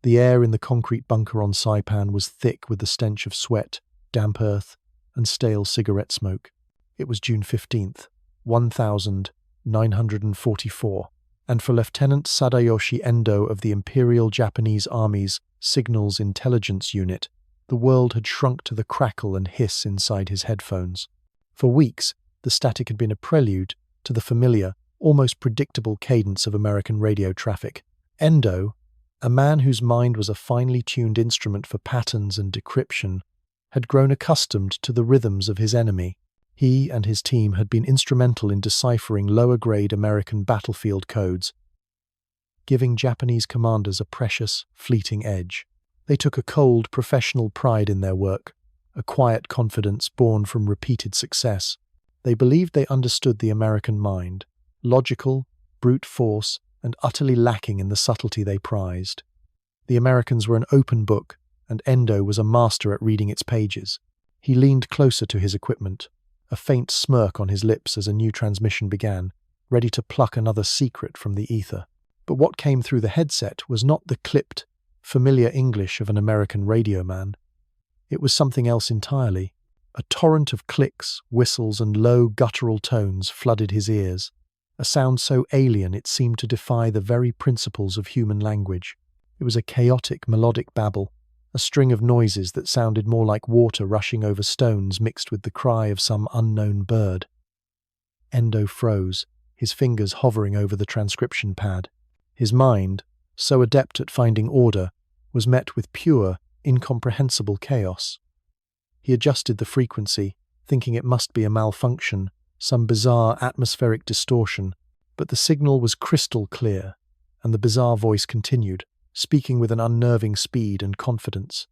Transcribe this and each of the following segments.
The air in the concrete bunker on Saipan was thick with the stench of sweat, damp earth, and stale cigarette smoke. It was June 15th, 1944, and for Lieutenant Sadayoshi Endo of the Imperial Japanese Army's Signals Intelligence Unit, the world had shrunk to the crackle and hiss inside his headphones. For weeks, the static had been a prelude to the familiar, almost predictable cadence of American radio traffic. Endo, a man whose mind was a finely tuned instrument for patterns and decryption, had grown accustomed to the rhythms of his enemy. He and his team had been instrumental in deciphering lower-grade American battlefield codes, giving Japanese commanders a precious, fleeting edge. They took a cold, professional pride in their work, a quiet confidence born from repeated success. They believed they understood the American mind, logical, brute force, and utterly lacking in the subtlety they prized. The Americans were an open book, and Endo was a master at reading its pages. He leaned closer to his equipment, a faint smirk on his lips as a new transmission began, ready to pluck another secret from the ether. But what came through the headset was not the clipped, familiar English of an American radio man. It was something else entirely. A torrent of clicks, whistles, and low, guttural tones flooded his ears, a sound so alien it seemed to defy the very principles of human language. It was a chaotic, melodic babble, a string of noises that sounded more like water rushing over stones mixed with the cry of some unknown bird. Endo froze, his fingers hovering over the transcription pad. His mind, so adept at finding order, was met with pure, incomprehensible chaos. He adjusted the frequency, thinking it must be a malfunction, some bizarre atmospheric distortion, but the signal was crystal clear, and the bizarre voice continued, speaking with an unnerving speed and confidence.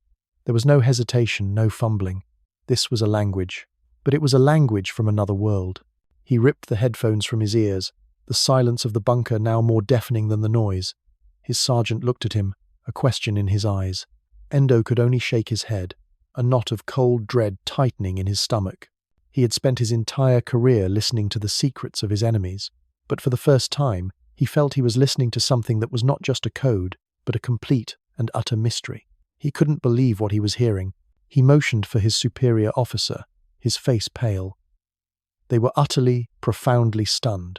There was no hesitation, no fumbling. This was a language, but it was a language from another world. He ripped the headphones from his ears, the silence of the bunker now more deafening than the noise. His sergeant looked at him, a question in his eyes. Endo could only shake his head, a knot of cold dread tightening in his stomach. He had spent his entire career listening to the secrets of his enemies, but for the first time, he felt he was listening to something that was not just a code, but a complete and utter mystery. He couldn't believe what he was hearing. He motioned for his superior officer, his face pale. They were utterly, profoundly stunned.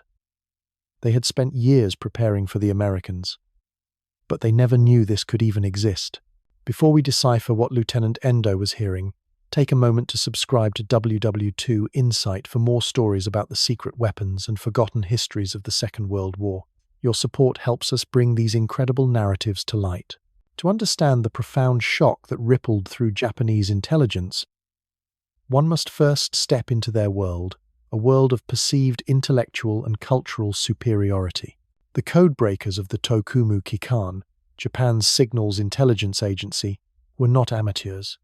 They had spent years preparing for the Americans, but they never knew this could even exist. Before we decipher what Lieutenant Endo was hearing, take a moment to subscribe to WW2 Insight for more stories about the secret weapons and forgotten histories of the Second World War. Your support helps us bring these incredible narratives to light. To understand the profound shock that rippled through Japanese intelligence, one must first step into their world, a world of perceived intellectual and cultural superiority. The codebreakers of the Tokumu Kikan, Japan's signals intelligence agency, were not amateurs.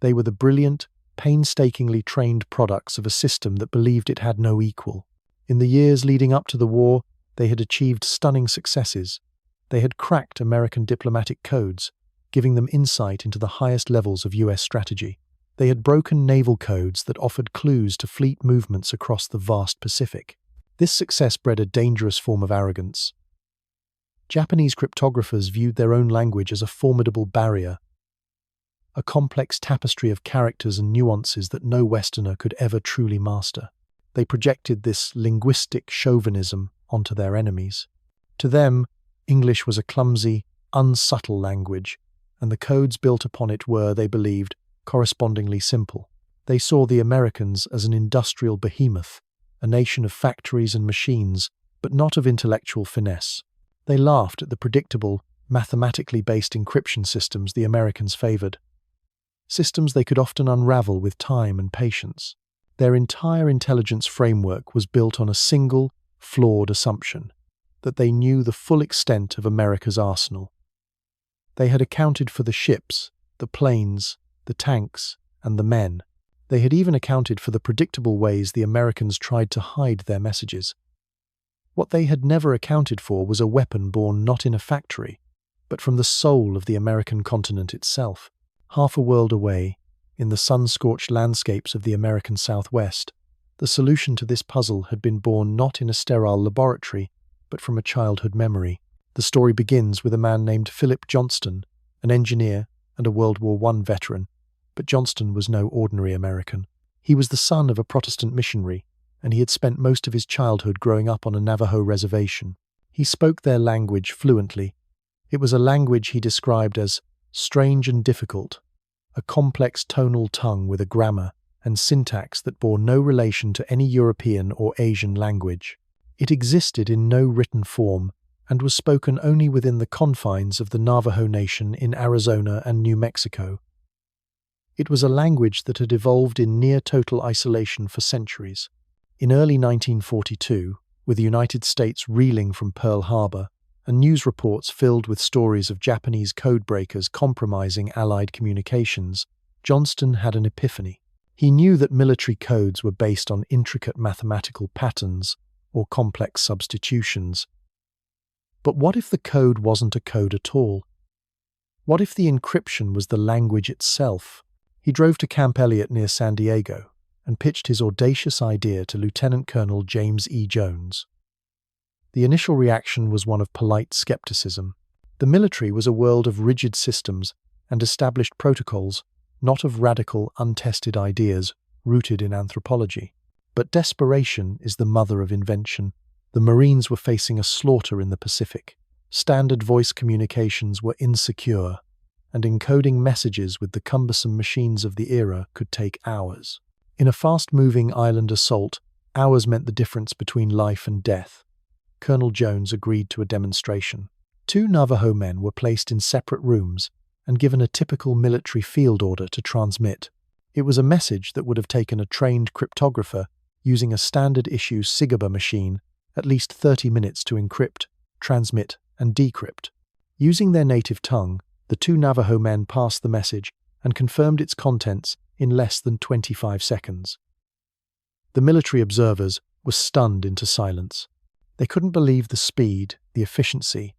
They were the brilliant, painstakingly trained products of a system that believed it had no equal. In the years leading up to the war, they had achieved stunning successes. They had cracked American diplomatic codes, giving them insight into the highest levels of US strategy. They had broken naval codes that offered clues to fleet movements across the vast Pacific. This success bred a dangerous form of arrogance. Japanese cryptographers viewed their own language as a formidable barrier, a complex tapestry of characters and nuances that no Westerner could ever truly master. They projected this linguistic chauvinism onto their enemies. To them, English was a clumsy, unsubtle language, and the codes built upon it were, they believed, correspondingly simple. They saw the Americans as an industrial behemoth, a nation of factories and machines, but not of intellectual finesse. They laughed at the predictable, mathematically based encryption systems the Americans favored, systems they could often unravel with time and patience. Their entire intelligence framework was built on a single, flawed assumption, that they knew the full extent of America's arsenal. They had accounted for the ships, the planes, the tanks, and the men. They had even accounted for the predictable ways the Americans tried to hide their messages. What they had never accounted for was a weapon born not in a factory, but from the soul of the American continent itself. Half a world away, in the sun-scorched landscapes of the American Southwest, the solution to this puzzle had been born not in a sterile laboratory, but from a childhood memory. The story begins with a man named Philip Johnston, an engineer and a World War I veteran, but Johnston was no ordinary American. He was the son of a Protestant missionary, and he had spent most of his childhood growing up on a Navajo reservation. He spoke their language fluently. It was a language he described as strange and difficult, a complex tonal tongue with a grammar and syntax that bore no relation to any European or Asian language. It existed in no written form and was spoken only within the confines of the Navajo Nation in Arizona and New Mexico. It was a language that had evolved in near-total isolation for centuries. In early 1942, with the United States reeling from Pearl Harbor, and news reports filled with stories of Japanese codebreakers compromising Allied communications, Johnston had an epiphany. He knew that military codes were based on intricate mathematical patterns or complex substitutions. But what if the code wasn't a code at all? What if the encryption was the language itself? He drove to Camp Elliott near San Diego and pitched his audacious idea to Lieutenant Colonel James E. Jones. The initial reaction was one of polite skepticism. The military was a world of rigid systems and established protocols, not of radical, untested ideas rooted in anthropology. But desperation is the mother of invention. The Marines were facing a slaughter in the Pacific. Standard voice communications were insecure, and encoding messages with the cumbersome machines of the era could take hours. In a fast-moving island assault, hours meant the difference between life and death. Colonel Jones agreed to a demonstration. 2 Navajo men were placed in separate rooms and given a typical military field order to transmit. It was a message that would have taken a trained cryptographer using a standard-issue Sigaba machine at least 30 minutes to encrypt, transmit, and decrypt. Using their native tongue, the 2 Navajo men passed the message and confirmed its contents in less than 25 seconds. The military observers were stunned into silence. They couldn't believe the speed, the efficiency,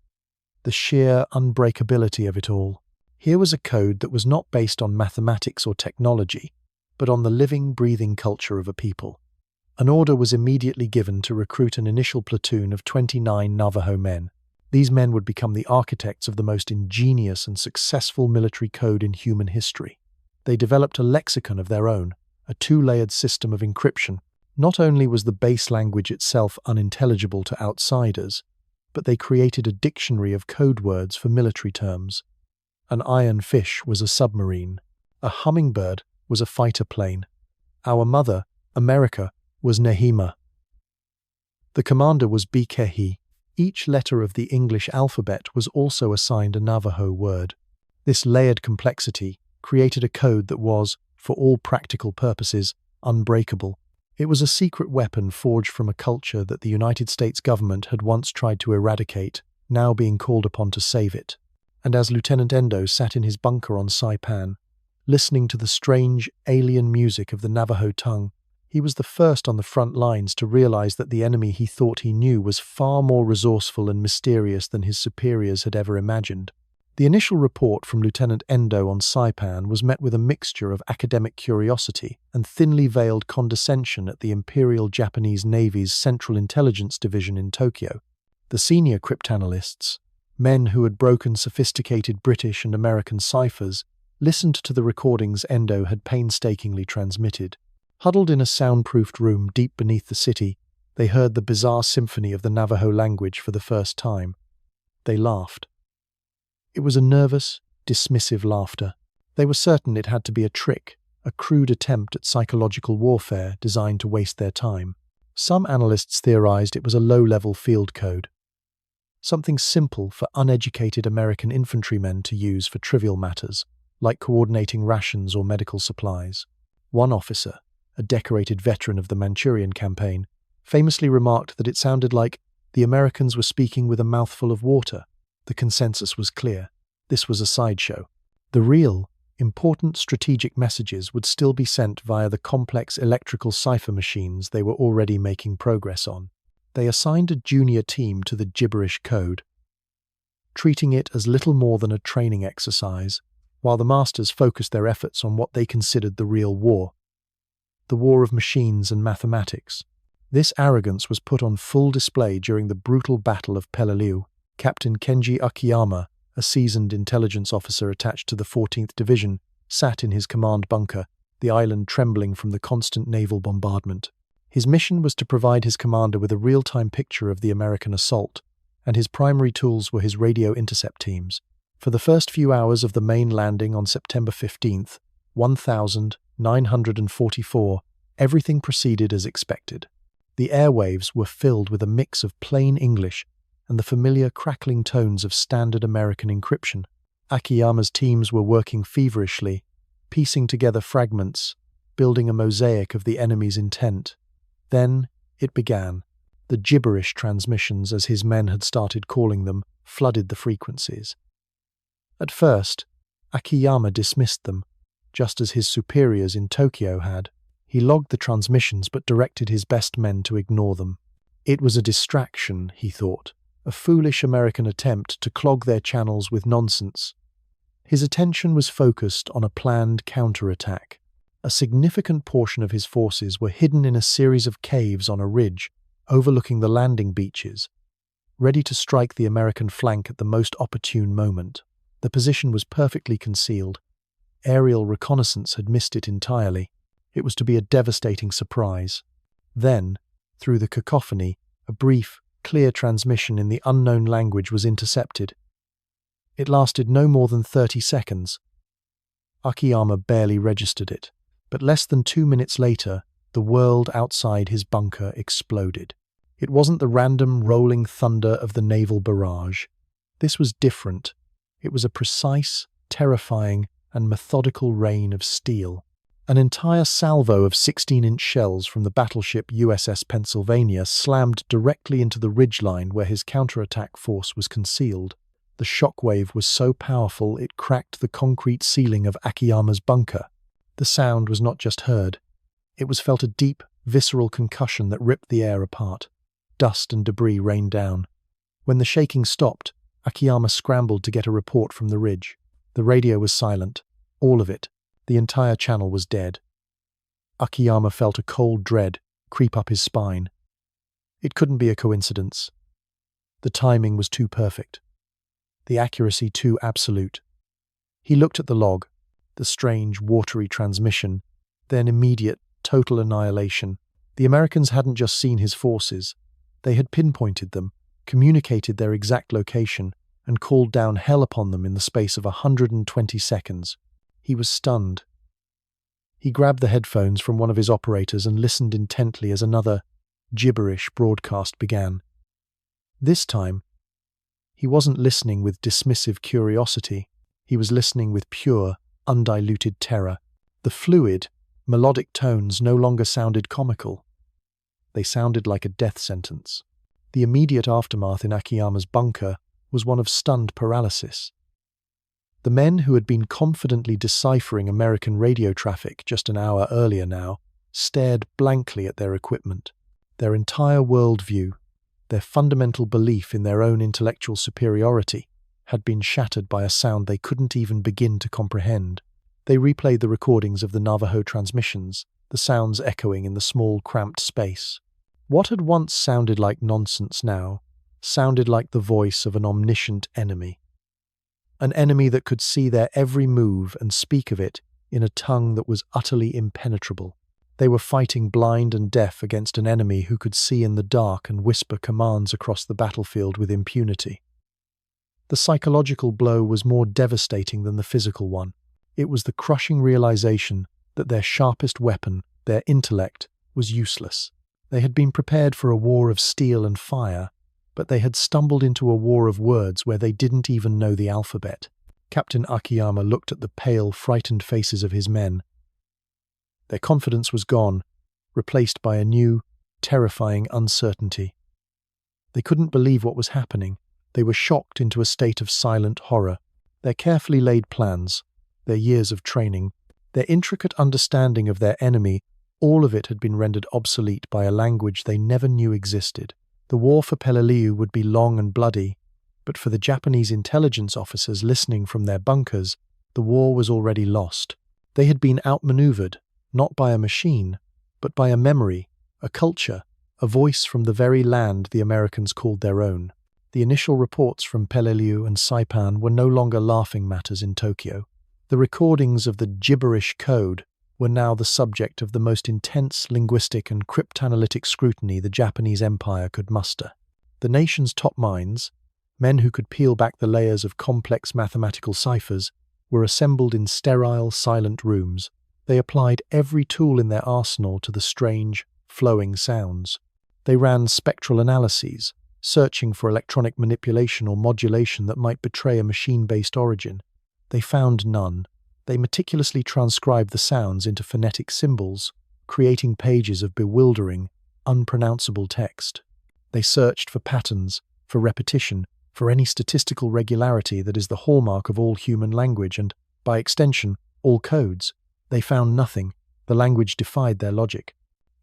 the sheer unbreakability of it all. Here was a code that was not based on mathematics or technology, but on the living, breathing culture of a people. An order was immediately given to recruit an initial platoon of 29 Navajo men. These men would become the architects of the most ingenious and successful military code in human history. They developed a lexicon of their own, a 2-layered system of encryption. Not only was the base language itself unintelligible to outsiders, but they created a dictionary of code words for military terms. An iron fish was a submarine. A hummingbird was a fighter plane. Our mother, America, was Nehima. The commander was Bikehi. Each letter of the English alphabet was also assigned a Navajo word. This layered complexity created a code that was, for all practical purposes, unbreakable. It was a secret weapon forged from a culture that the United States government had once tried to eradicate, now being called upon to save it. And as Lieutenant Endo sat in his bunker on Saipan, listening to the strange, alien music of the Navajo tongue, he was the first on the front lines to realize that the enemy he thought he knew was far more resourceful and mysterious than his superiors had ever imagined. The initial report from Lieutenant Endo on Saipan was met with a mixture of academic curiosity and thinly veiled condescension at the Imperial Japanese Navy's Central Intelligence Division in Tokyo. The senior cryptanalysts, men who had broken sophisticated British and American ciphers, listened to the recordings Endo had painstakingly transmitted. Huddled in a soundproofed room deep beneath the city, they heard the bizarre symphony of the Navajo language for the first time. They laughed. It was a nervous, dismissive laughter. They were certain it had to be a trick, a crude attempt at psychological warfare designed to waste their time. Some analysts theorized it was a low-level field code, something simple for uneducated American infantrymen to use for trivial matters, like coordinating rations or medical supplies. One officer, a decorated veteran of the Manchurian campaign, famously remarked that it sounded like the Americans were speaking with a mouthful of water. The consensus was clear. This was a sideshow. The real, important strategic messages would still be sent via the complex electrical cipher machines they were already making progress on. They assigned a junior team to the gibberish code, treating it as little more than a training exercise, while the masters focused their efforts on what they considered the real war, the war of machines and mathematics. This arrogance was put on full display during the brutal Battle of Peleliu. Captain Kenji Akiyama, a seasoned intelligence officer attached to the 14th Division, sat in his command bunker, the island trembling from the constant naval bombardment. His mission was to provide his commander with a real-time picture of the American assault, and his primary tools were his radio intercept teams. For the first few hours of the main landing on September 15th, 1944, everything proceeded as expected. The airwaves were filled with a mix of plain English and the familiar crackling tones of standard American encryption. Akiyama's teams were working feverishly, piecing together fragments, building a mosaic of the enemy's intent. Then it began. The gibberish transmissions, as his men had started calling them, flooded the frequencies. At first, Akiyama dismissed them, just as his superiors in Tokyo had. He logged the transmissions but directed his best men to ignore them. It was a distraction, he thought, a foolish American attempt to clog their channels with nonsense. His attention was focused on a planned counterattack. A significant portion of his forces were hidden in a series of caves on a ridge, overlooking the landing beaches, ready to strike the American flank at the most opportune moment. The position was perfectly concealed. Aerial reconnaissance had missed it entirely. It was to be a devastating surprise. Then, through the cacophony, a brief, clear transmission in the unknown language was intercepted. It lasted no more than 30 seconds. Akiyama barely registered it, but less than 2 minutes later, the world outside his bunker exploded. It wasn't the random rolling thunder of the naval barrage. This was different. It was a precise, terrifying, and methodical rain of steel. An entire salvo of 16-inch shells from the battleship USS Pennsylvania slammed directly into the ridgeline where his counterattack force was concealed. The shockwave was so powerful it cracked the concrete ceiling of Akiyama's bunker. The sound was not just heard. It was felt a deep, visceral concussion that ripped the air apart. Dust and debris rained down. When the shaking stopped, Akiyama scrambled to get a report from the ridge. The radio was silent. All of it. The entire channel was dead. Akiyama felt a cold dread creep up his spine. It couldn't be a coincidence. The timing was too perfect. The accuracy too absolute. He looked at the log, the strange, watery transmission, then immediate, total annihilation. The Americans hadn't just seen his forces. They had pinpointed them, communicated their exact location, and called down hell upon them in the space of 120 seconds. He was stunned. He grabbed the headphones from one of his operators and listened intently as another gibberish broadcast began. This time, he wasn't listening with dismissive curiosity. He was listening with pure, undiluted terror. The fluid, melodic tones no longer sounded comical. They sounded like a death sentence. The immediate aftermath in Akiyama's bunker was one of stunned paralysis. The men who had been confidently deciphering American radio traffic just an hour earlier now stared blankly at their equipment. Their entire worldview, their fundamental belief in their own intellectual superiority, had been shattered by a sound they couldn't even begin to comprehend. They replayed the recordings of the Navajo transmissions, the sounds echoing in the small, cramped space. What had once sounded like nonsense now sounded like the voice of an omniscient enemy. An enemy that could see their every move and speak of it in a tongue that was utterly impenetrable. They were fighting blind and deaf against an enemy who could see in the dark and whisper commands across the battlefield with impunity. The psychological blow was more devastating than the physical one. It was the crushing realization that their sharpest weapon, their intellect, was useless. They had been prepared for a war of steel and fire, but they had stumbled into a war of words where they didn't even know the alphabet. Captain Akiyama looked at the pale, frightened faces of his men. Their confidence was gone, replaced by a new, terrifying uncertainty. They couldn't believe what was happening. They were shocked into a state of silent horror. Their carefully laid plans, their years of training, their intricate understanding of their enemy, all of it had been rendered obsolete by a language they never knew existed. The war for Peleliu would be long and bloody, but for the Japanese intelligence officers listening from their bunkers, the war was already lost. They had been outmaneuvered, not by a machine, but by a memory, a culture, a voice from the very land the Americans called their own. The initial reports from Peleliu and Saipan were no longer laughing matters in Tokyo. The recordings of the gibberish code were now the subject of the most intense linguistic and cryptanalytic scrutiny the Japanese Empire could muster. The nation's top minds, men who could peel back the layers of complex mathematical ciphers, were assembled in sterile, silent rooms. They applied every tool in their arsenal to the strange, flowing sounds. They ran spectral analyses, searching for electronic manipulation or modulation that might betray a machine-based origin. They found none. They meticulously transcribed the sounds into phonetic symbols, creating pages of bewildering, unpronounceable text. They searched for patterns, for repetition, for any statistical regularity that is the hallmark of all human language and, by extension, all codes. They found nothing. The language defied their logic.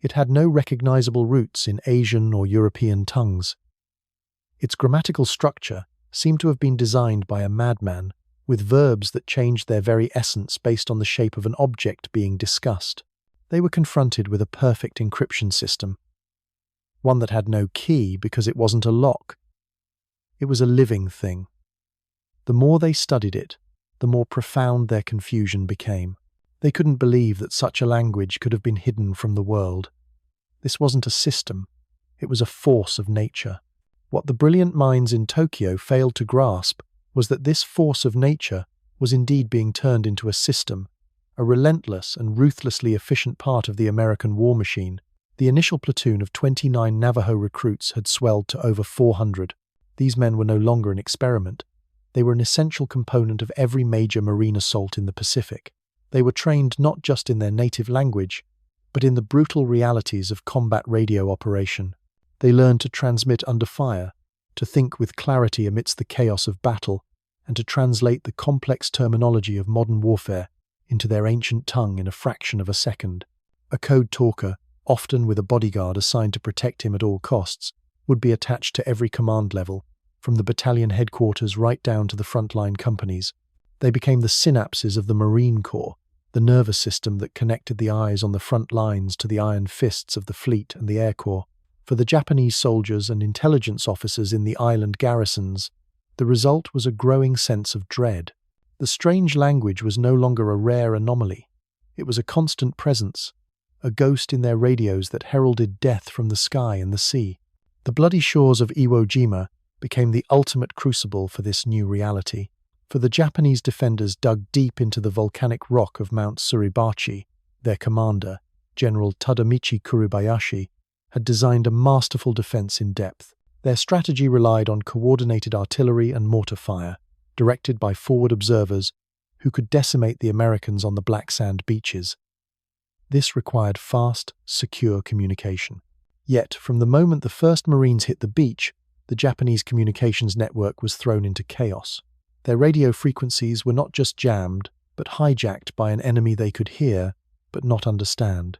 It had no recognizable roots in Asian or European tongues. Its grammatical structure seemed to have been designed by a madman, with verbs that changed their very essence based on the shape of an object being discussed. They were confronted with a perfect encryption system, one that had no key because it wasn't a lock. It was a living thing. The more they studied it, the more profound their confusion became. They couldn't believe that such a language could have been hidden from the world. This wasn't a system, it was a force of nature. What the brilliant minds in Tokyo failed to grasp was that this force of nature was indeed being turned into a system, a relentless and ruthlessly efficient part of the American war machine. The initial platoon of 29 Navajo recruits had swelled to over 400. These men were no longer an experiment. They were an essential component of every major Marine assault in the Pacific. They were trained not just in their native language, but in the brutal realities of combat radio operation. They learned to transmit under fire, to think with clarity amidst the chaos of battle, and to translate the complex terminology of modern warfare into their ancient tongue in a fraction of a second. A code talker, often with a bodyguard assigned to protect him at all costs, would be attached to every command level, from the battalion headquarters right down to the frontline companies. They became the synapses of the Marine Corps, the nervous system that connected the eyes on the front lines to the iron fists of the fleet and the Air Corps. For the Japanese soldiers and intelligence officers in the island garrisons, the result was a growing sense of dread. The strange language was no longer a rare anomaly. It was a constant presence, a ghost in their radios that heralded death from the sky and the sea. The bloody shores of Iwo Jima became the ultimate crucible for this new reality. For the Japanese defenders dug deep into the volcanic rock of Mount Suribachi, their commander, General Tadamichi Kuribayashi, had designed a masterful defense in depth. Their strategy relied on coordinated artillery and mortar fire, directed by forward observers who could decimate the Americans on the black sand beaches. This required fast, secure communication. Yet, from the moment the first Marines hit the beach, the Japanese communications network was thrown into chaos. Their radio frequencies were not just jammed, but hijacked by an enemy they could hear, but not understand.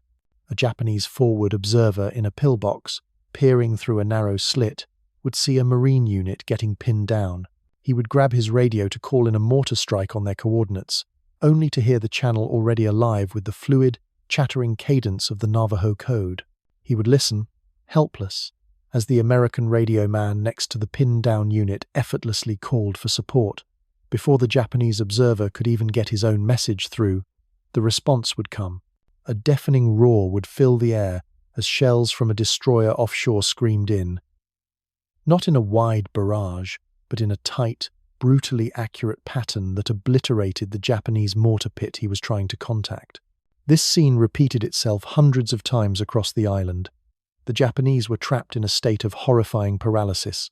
A Japanese forward observer in a pillbox, peering through a narrow slit, would see a Marine unit getting pinned down. He would grab his radio to call in a mortar strike on their coordinates, only to hear the channel already alive with the fluid, chattering cadence of the Navajo Code. He would listen, helpless, as the American radio man next to the pinned-down unit effortlessly called for support. Before the Japanese observer could even get his own message through, the response would come. A deafening roar would fill the air as shells from a destroyer offshore screamed in. Not in a wide barrage, but in a tight, brutally accurate pattern that obliterated the Japanese mortar pit he was trying to contact. This scene repeated itself hundreds of times across the island. The Japanese were trapped in a state of horrifying paralysis.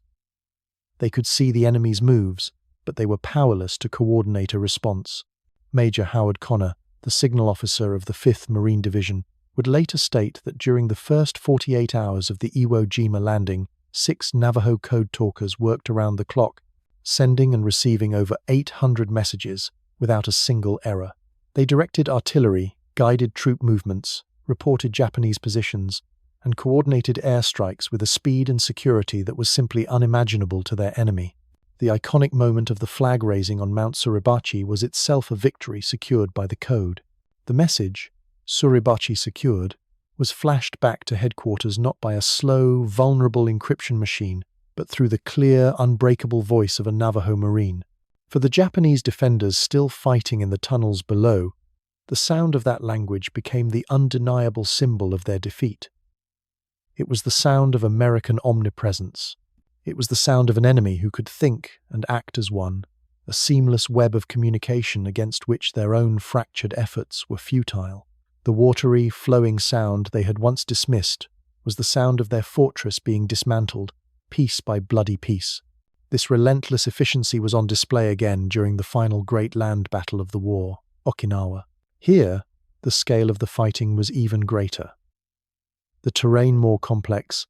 They could see the enemy's moves, but they were powerless to coordinate a response. Major Howard Connor, the signal officer of the 5th Marine Division, would later state that during the first 48 hours of the Iwo Jima landing, 6 Navajo Code Talkers worked around the clock, sending and receiving over 800 messages without a single error. They directed artillery, guided troop movements, reported Japanese positions, and coordinated airstrikes with a speed and security that was simply unimaginable to their enemy. The iconic moment of the flag raising on Mount Suribachi was itself a victory secured by the code. The message, "Suribachi secured," was flashed back to headquarters not by a slow, vulnerable encryption machine, but through the clear, unbreakable voice of a Navajo Marine. For the Japanese defenders still fighting in the tunnels below, the sound of that language became the undeniable symbol of their defeat. It was the sound of American omnipresence. It was the sound of an enemy who could think and act as one, a seamless web of communication against which their own fractured efforts were futile. The watery, flowing sound they had once dismissed was the sound of their fortress being dismantled, piece by bloody piece. This relentless efficiency was on display again during the final great land battle of the war, Okinawa. Here, the scale of the fighting was even greater. The terrain more complex,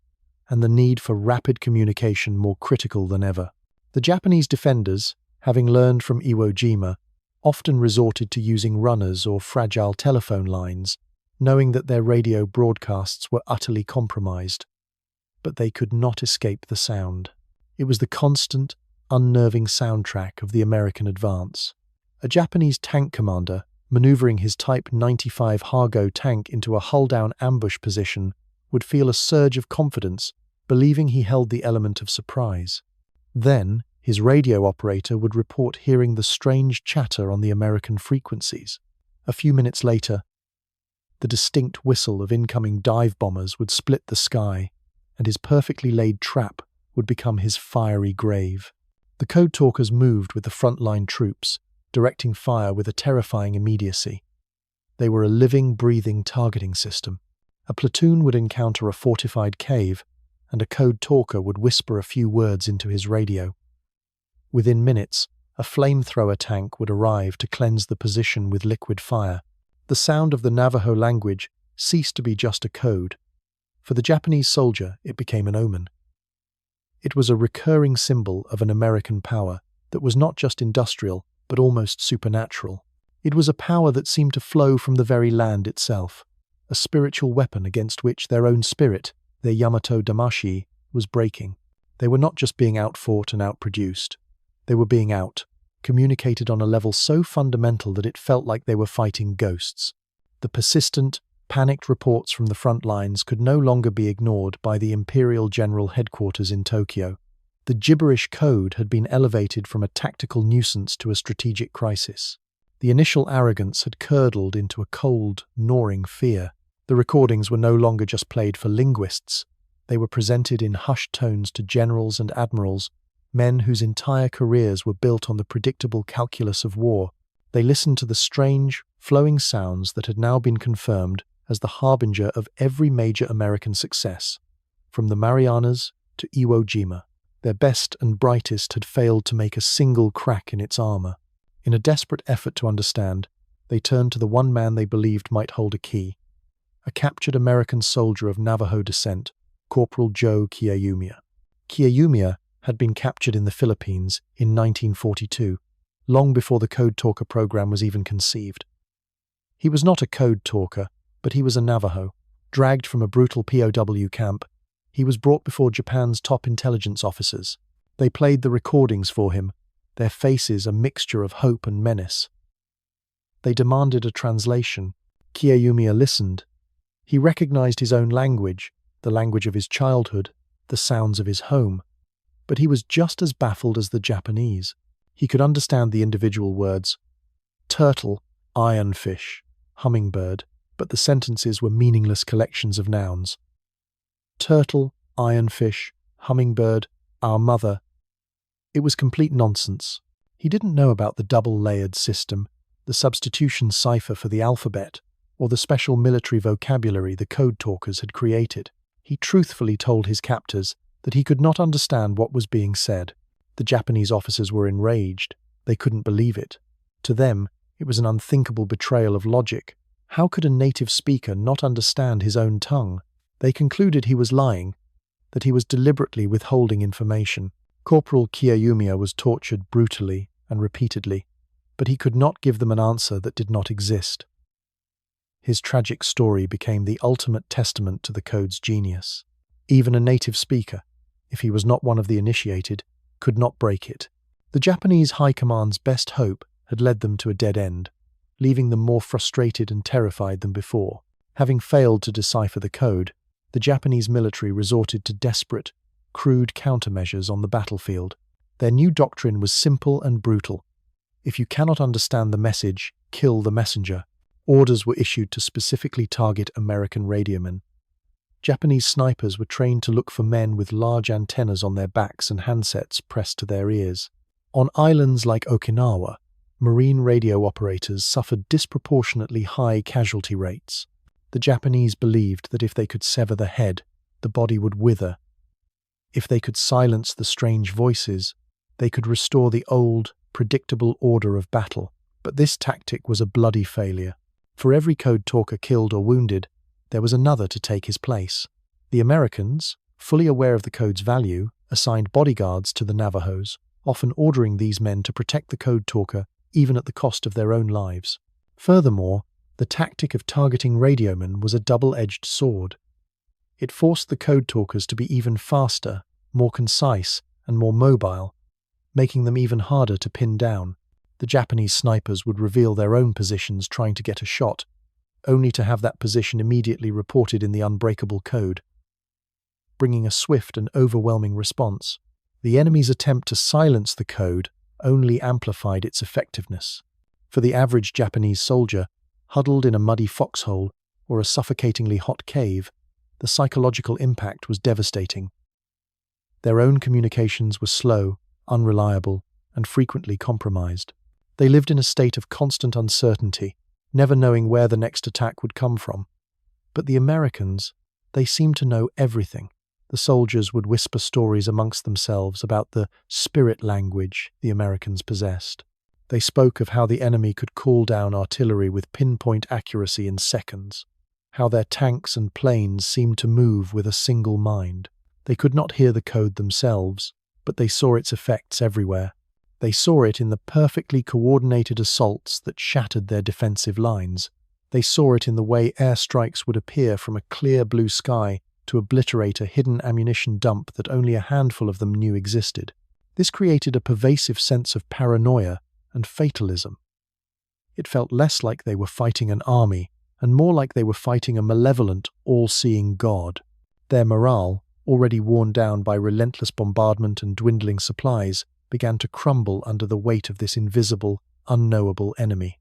and the need for rapid communication more critical than ever. The Japanese defenders, having learned from Iwo Jima, often resorted to using runners or fragile telephone lines, knowing that their radio broadcasts were utterly compromised. But they could not escape the sound. It was the constant, unnerving soundtrack of the American advance. A Japanese tank commander, maneuvering his Type 95 Hargo tank into a hull-down ambush position, would feel a surge of confidence, believing he held the element of surprise. Then, his radio operator would report hearing the strange chatter on the American frequencies. A few minutes later, the distinct whistle of incoming dive bombers would split the sky, and his perfectly laid trap would become his fiery grave. The Code Talkers moved with the frontline troops, directing fire with a terrifying immediacy. They were a living, breathing targeting system. A platoon would encounter a fortified cave, and a Code Talker would whisper a few words into his radio. Within minutes, a flamethrower tank would arrive to cleanse the position with liquid fire. The sound of the Navajo language ceased to be just a code. For the Japanese soldier, it became an omen. It was a recurring symbol of an American power that was not just industrial, but almost supernatural. It was a power that seemed to flow from the very land itself, a spiritual weapon against which their own spirit, their Yamato Damashi, was breaking. They were not just being outfought and outproduced. They were being communicated on a level so fundamental that it felt like they were fighting ghosts. The persistent, panicked reports from the front lines could no longer be ignored by the Imperial General Headquarters in Tokyo. The gibberish code had been elevated from a tactical nuisance to a strategic crisis. The initial arrogance had curdled into a cold, gnawing fear. The recordings were no longer just played for linguists. They were presented in hushed tones to generals and admirals, men whose entire careers were built on the predictable calculus of war. They listened to the strange, flowing sounds that had now been confirmed as the harbinger of every major American success. From the Marianas to Iwo Jima, their best and brightest had failed to make a single crack in its armor. In a desperate effort to understand, they turned to the one man they believed might hold a key, a captured American soldier of Navajo descent, Corporal Joe Kiyomiya. Kiyomiya had been captured in the Philippines in 1942, long before the Code Talker program was even conceived. He was not a Code Talker, but he was a Navajo. Dragged from a brutal POW camp, he was brought before Japan's top intelligence officers. They played the recordings for him, their faces a mixture of hope and menace. They demanded a translation. Kiyomiya listened. He recognized his own language, the language of his childhood, the sounds of his home. But he was just as baffled as the Japanese. He could understand the individual words, turtle, ironfish, hummingbird, but the sentences were meaningless collections of nouns. Turtle, ironfish, hummingbird, our mother. It was complete nonsense. He didn't know about the double-layered system, the substitution cipher for the alphabet, or the special military vocabulary the Code Talkers had created. He truthfully told his captors that he could not understand what was being said. The Japanese officers were enraged. They couldn't believe it. To them, it was an unthinkable betrayal of logic. How could a native speaker not understand his own tongue? They concluded he was lying, that he was deliberately withholding information. Corporal Kiyomiya was tortured brutally and repeatedly, but he could not give them an answer that did not exist. His tragic story became the ultimate testament to the code's genius. Even a native speaker, if he was not one of the initiated, could not break it. The Japanese High Command's best hope had led them to a dead end, leaving them more frustrated and terrified than before. Having failed to decipher the code, the Japanese military resorted to desperate, crude countermeasures on the battlefield. Their new doctrine was simple and brutal. If you cannot understand the message, kill the messenger. Orders were issued to specifically target American radiomen. Japanese snipers were trained to look for men with large antennas on their backs and handsets pressed to their ears. On islands like Okinawa, Marine radio operators suffered disproportionately high casualty rates. The Japanese believed that if they could sever the head, the body would wither. If they could silence the strange voices, they could restore the old, predictable order of battle. But this tactic was a bloody failure. For every code talker killed or wounded, there was another to take his place. The Americans, fully aware of the code's value, assigned bodyguards to the Navajos, often ordering these men to protect the code talker even at the cost of their own lives. Furthermore, the tactic of targeting radiomen was a double-edged sword. It forced the code talkers to be even faster, more concise, and more mobile, making them even harder to pin down. The Japanese snipers would reveal their own positions trying to get a shot, only to have that position immediately reported in the unbreakable code, bringing a swift and overwhelming response. The enemy's attempt to silence the code only amplified its effectiveness. For the average Japanese soldier, huddled in a muddy foxhole or a suffocatingly hot cave, the psychological impact was devastating. Their own communications were slow, unreliable, and frequently compromised. They lived in a state of constant uncertainty, never knowing where the next attack would come from. But the Americans, they seemed to know everything. The soldiers would whisper stories amongst themselves about the spirit language the Americans possessed. They spoke of how the enemy could call down artillery with pinpoint accuracy in seconds, how their tanks and planes seemed to move with a single mind. They could not hear the code themselves, but they saw its effects everywhere. They saw it in the perfectly coordinated assaults that shattered their defensive lines. They saw it in the way airstrikes would appear from a clear blue sky to obliterate a hidden ammunition dump that only a handful of them knew existed. This created a pervasive sense of paranoia and fatalism. It felt less like they were fighting an army, and more like they were fighting a malevolent, all-seeing god. Their morale, already worn down by relentless bombardment and dwindling supplies, began to crumble under the weight of this invisible, unknowable enemy.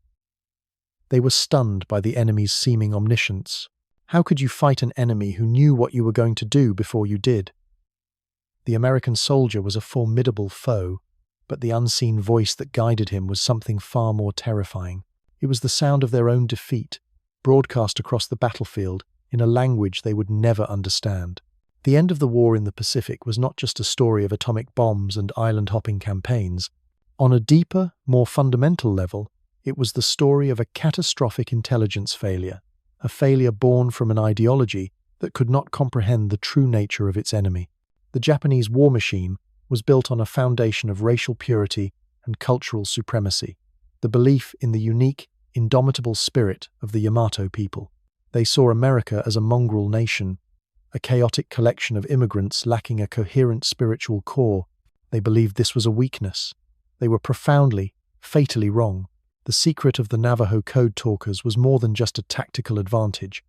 They were stunned by the enemy's seeming omniscience. How could you fight an enemy who knew what you were going to do before you did? The American soldier was a formidable foe, but the unseen voice that guided him was something far more terrifying. It was the sound of their own defeat, broadcast across the battlefield in a language they would never understand. The end of the war in the Pacific was not just a story of atomic bombs and island-hopping campaigns. On a deeper, more fundamental level, it was the story of a catastrophic intelligence failure, a failure born from an ideology that could not comprehend the true nature of its enemy. The Japanese war machine was built on a foundation of racial purity and cultural supremacy, the belief in the unique, indomitable spirit of the Yamato people. They saw America as a mongrel nation, a chaotic collection of immigrants lacking a coherent spiritual core. They believed this was a weakness. They were profoundly, fatally wrong. The secret of the Navajo Code Talkers was more than just a tactical advantage.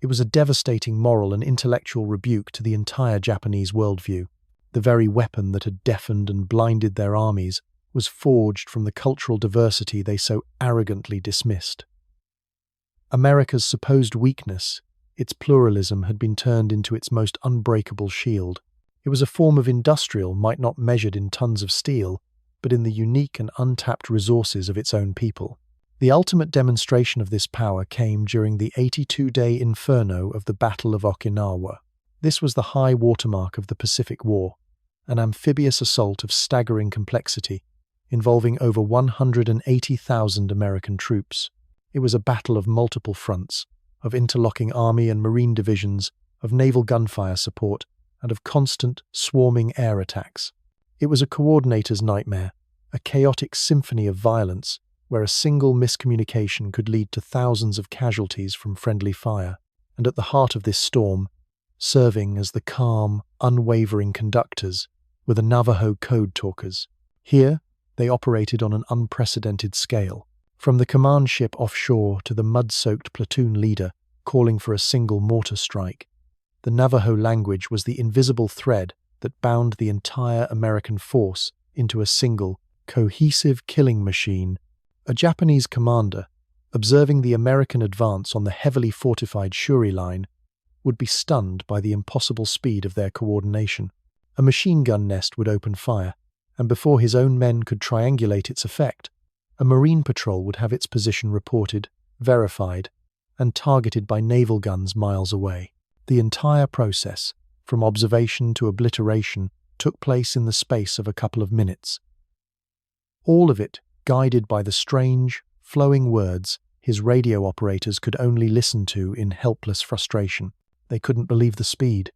It was a devastating moral and intellectual rebuke to the entire Japanese worldview. The very weapon that had deafened and blinded their armies was forged from the cultural diversity they so arrogantly dismissed. America's supposed weakness, its pluralism, had been turned into its most unbreakable shield. It was a form of industrial might not measured in tons of steel, but in the unique and untapped resources of its own people. The ultimate demonstration of this power came during the 82-day inferno of the Battle of Okinawa. This was the high watermark of the Pacific War, an amphibious assault of staggering complexity, involving over 180,000 American troops. It was a battle of multiple fronts, of interlocking army and marine divisions, of naval gunfire support, and of constant, swarming air attacks. It was a coordinator's nightmare, a chaotic symphony of violence, where a single miscommunication could lead to thousands of casualties from friendly fire. And at the heart of this storm, serving as the calm, unwavering conductors, were the Navajo Code Talkers. Here, they operated on an unprecedented scale. From the command ship offshore to the mud-soaked platoon leader calling for a single mortar strike, the Navajo language was the invisible thread that bound the entire American force into a single, cohesive killing machine. A Japanese commander, observing the American advance on the heavily fortified Shuri line, would be stunned by the impossible speed of their coordination. A machine gun nest would open fire, and before his own men could triangulate its effect, a Marine patrol would have its position reported, verified, and targeted by naval guns miles away. The entire process, from observation to obliteration, took place in the space of a couple of minutes. All of it guided by the strange, flowing words his radio operators could only listen to in helpless frustration. They couldn't believe the speed.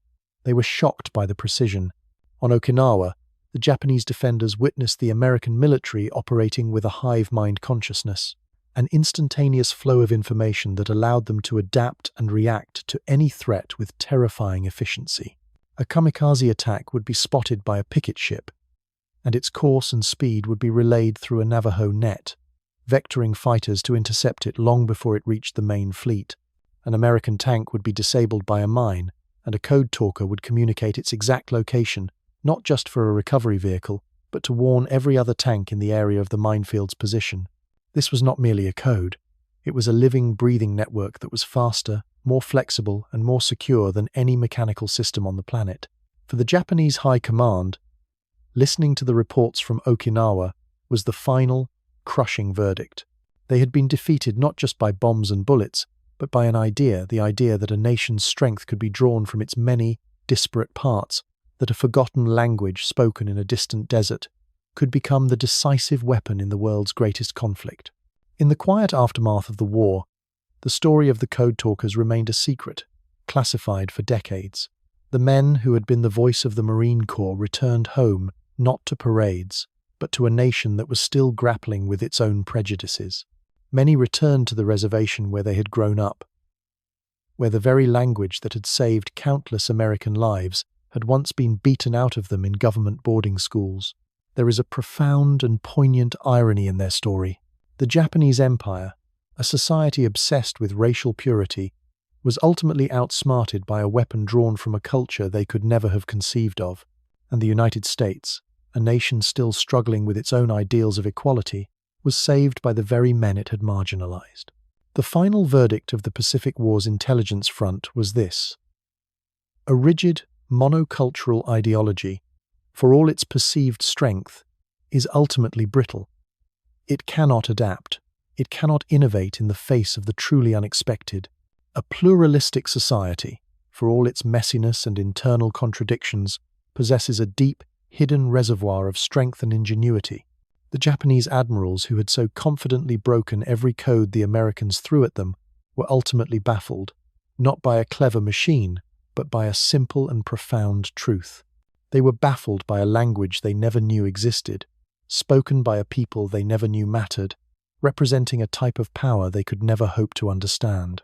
They were shocked by the precision. On Okinawa, the Japanese defenders witnessed the American military operating with a hive-mind consciousness, an instantaneous flow of information that allowed them to adapt and react to any threat with terrifying efficiency. A kamikaze attack would be spotted by a picket ship, and its course and speed would be relayed through a Navajo net, vectoring fighters to intercept it long before it reached the main fleet. An American tank would be disabled by a mine, and a code talker would communicate its exact location, not just for a recovery vehicle, but to warn every other tank in the area of the minefield's position. This was not merely a code. It was a living, breathing network that was faster, more flexible, and more secure than any mechanical system on the planet. For the Japanese High Command, listening to the reports from Okinawa was the final, crushing verdict. They had been defeated not just by bombs and bullets, but by the idea that a nation's strength could be drawn from its many, disparate parts, that a forgotten language spoken in a distant desert could become the decisive weapon in the world's greatest conflict. In the quiet aftermath of the war, the story of the Code Talkers remained a secret, classified for decades. The men who had been the voice of the Marine Corps returned home, not to parades, but to a nation that was still grappling with its own prejudices. Many returned to the reservation where they had grown up, where the very language that had saved countless American lives had once been beaten out of them in government boarding schools. There is a profound and poignant irony in their story. The Japanese Empire, a society obsessed with racial purity, was ultimately outsmarted by a weapon drawn from a culture they could never have conceived of, and the United States, a nation still struggling with its own ideals of equality, was saved by the very men it had marginalized. The final verdict of the Pacific War's intelligence front was this: a rigid, monocultural ideology, for all its perceived strength, is ultimately brittle. It cannot adapt. It cannot innovate in the face of the truly unexpected. A pluralistic society, for all its messiness and internal contradictions, possesses a deep, hidden reservoir of strength and ingenuity. The Japanese admirals who had so confidently broken every code the Americans threw at them were ultimately baffled, not by a clever machine, but by a simple and profound truth. They were baffled by a language they never knew existed, spoken by a people they never knew mattered, representing a type of power they could never hope to understand.